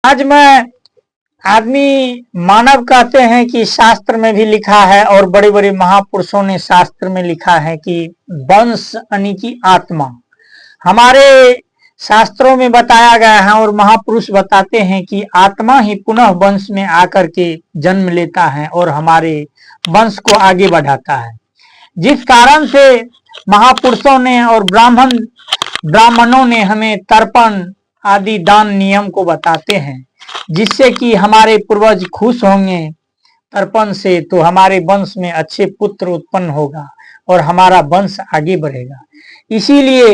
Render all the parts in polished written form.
आज मैं आदमी मानव कहते हैं कि शास्त्र में भी लिखा है और बड़े बड़े महापुरुषों ने शास्त्र में लिखा है कि वंश यानी कि आत्मा हमारे शास्त्रों में बताया गया है और महापुरुष बताते हैं कि आत्मा ही पुनः वंश में आकर के जन्म लेता है और हमारे वंश को आगे बढ़ाता है। जिस कारण से महापुरुषों ने और ब्राह्मणों ने हमें तर्पण आदि दान नियम को बताते हैं, जिससे कि हमारे पूर्वज खुश होंगे तर्पण से, तो हमारे वंश में अच्छे पुत्र उत्पन्न होगा और हमारा वंश आगे बढ़ेगा। इसीलिए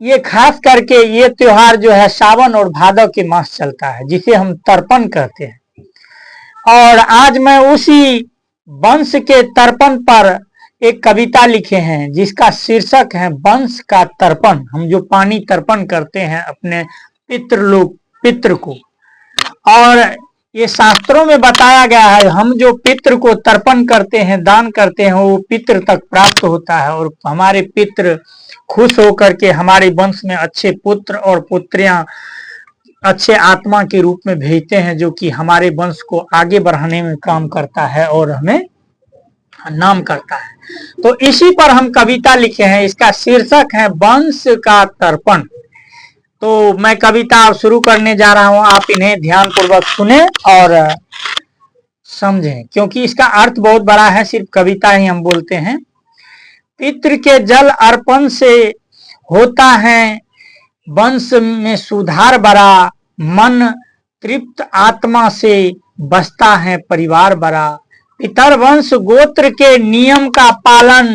ये खास करके ये त्योहार जो है सावन और भादव के मास चलता है, जिसे हम तर्पण कहते हैं। और आज मैं उसी वंश के तर्पण पर एक कविता लिखे हैं जिसका शीर्षक है वंश का तर्पण। हम जो पानी तर्पण करते हैं अपने पितृ को, और ये शास्त्रों में बताया गया है हम जो पितृ को तर्पण करते हैं, दान करते हैं, वो पितृ तक प्राप्त होता है और हमारे पितृ खुश होकर के हमारे वंश में अच्छे पुत्र और पुत्रियां अच्छे आत्मा के रूप में भेजते हैं, जो कि हमारे वंश को आगे बढ़ाने में काम करता है और हमें नाम करता है। तो इसी पर हम कविता लिखे हैं, इसका शीर्षक है वंश का तर्पण। तो मैं कविता शुरू करने जा रहा हूं, आप इन्हें ध्यान पूर्वक सुने और समझें, क्योंकि इसका अर्थ बहुत बड़ा है, सिर्फ कविता ही हम बोलते हैं। पितृ के जल अर्पण से होता है वंश में सुधार बड़ा, मन तृप्त आत्मा से बसता है परिवार बड़ा। पितरवंश गोत्र के नियम का पालन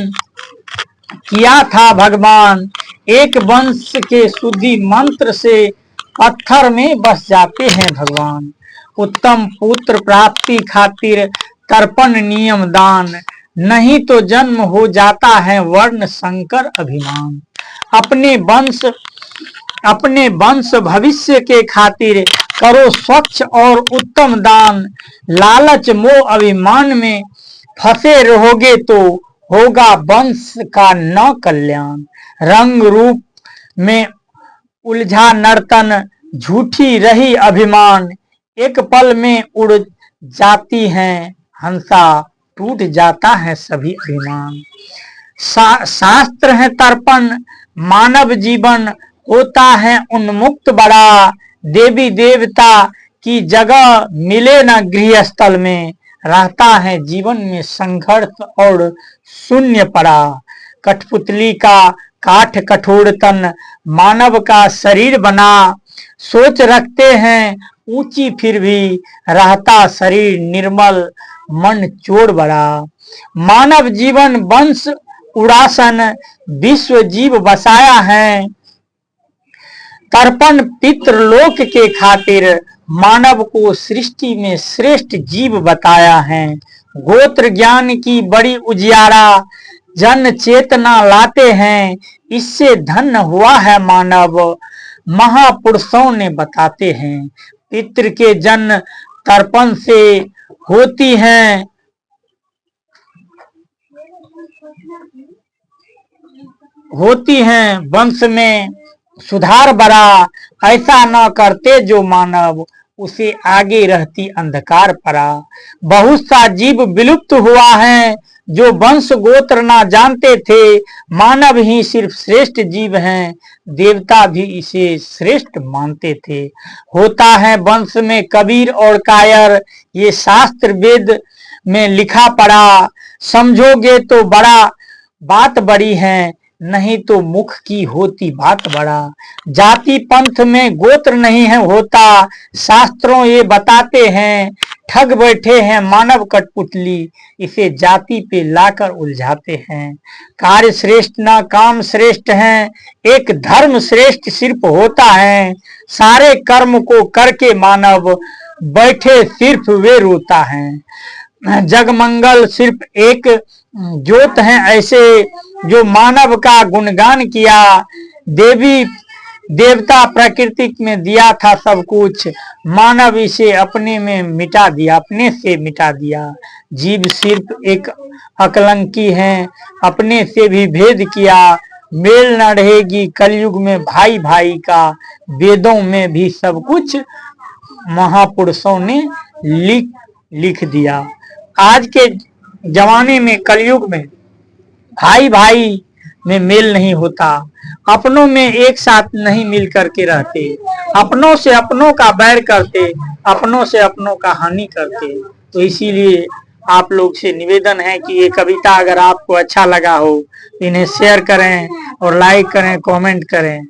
किया था भगवान, एक वंश के शुद्धि मंत्र से पत्थर में बस जाते हैं भगवान। उत्तम पुत्र प्राप्ति खातिर तर्पण नियम दान, नहीं तो जन्म हो जाता है वर्ण संकर अभिमान। अपने वंश भविष्य के खातिर करो स्वच्छ और उत्तम दान, लालच मोह अभिमान में फंसे रहोगे तो होगा वंश का न कल्याण। रंग रूप में उलझा नर्तन झूठी रही अभिमान, एक पल में उड़ जाती हैं हंसा, टूट जाता है सभी अभिमान। शास्त्र है तर्पण मानव जीवन होता है उन्मुक्त बड़ा, देवी देवता की जगह मिले न गृह स्थल में, रहता है जीवन में संघर्ष और शून्य पड़ा। कठपुतली का काठ कठोर तन मानव का शरीर बना, सोच रखते हैं ऊंची फिर भी रहता शरीर निर्मल, मन चोर बड़ा। मानव जीवन वंश उड़ासन विश्व जीव बसाया है, तर्पण पितृलोक के खातिर मानव को सृष्टि में श्रेष्ठ जीव बताया है। गोत्र ज्ञान की बड़ी उजियारा जन चेतना लाते हैं, इससे धन्य हुआ है मानव, महापुरुषों ने बताते हैं। पितृ के जन तर्पण से होती हैं वंश में सुधार बड़ा, ऐसा न करते जो मानव उसे आगे रहती अंधकार पड़ा। बहुत सा जीव विलुप्त हुआ है जो वंश गोत्र ना जानते थे, मानव ही सिर्फ श्रेष्ठ जीव हैं, देवता भी इसे श्रेष्ठ मानते थे। होता है वंश में कबीर और कायर, ये शास्त्र वेद में लिखा पड़ा, समझोगे तो बड़ा बात बड़ी है, नहीं तो मुख की होती बात बड़ा। जाति पंथ में गोत्र नहीं है होता, शास्त्रों ये बताते हैं, ठग बैठे हैं मानव कठपुतली, इसे जाति पे लाकर उलझाते हैं। कार्य श्रेष्ठ ना काम श्रेष्ठ है, एक धर्म श्रेष्ठ सिर्फ होता है, सारे कर्म को करके मानव बैठे सिर्फ वे रोता है। जगमंगल सिर्फ एक ज्योत है ऐसे जो मानव का गुणगान किया, देवी देवता प्रकृति में दिया था सब कुछ, मानव इसे अपने से मिटा दिया। जीव सिर्फ एक अकलंकी है, अपने से भी भेद किया, मेल न रहेगी कलयुग में भाई भाई का, वेदों में भी सब कुछ महापुरुषों ने लिख दिया। आज के जमाने में, कलयुग में भाई भाई में मेल नहीं होता, अपनों में एक साथ नहीं मिल करके रहते, अपनों से अपनों का बैर करते, अपनों से अपनों का हानि करते। तो इसीलिए आप लोग से निवेदन है कि ये कविता अगर आपको अच्छा लगा हो, इन्हें शेयर करें और लाइक करें, कमेंट करें।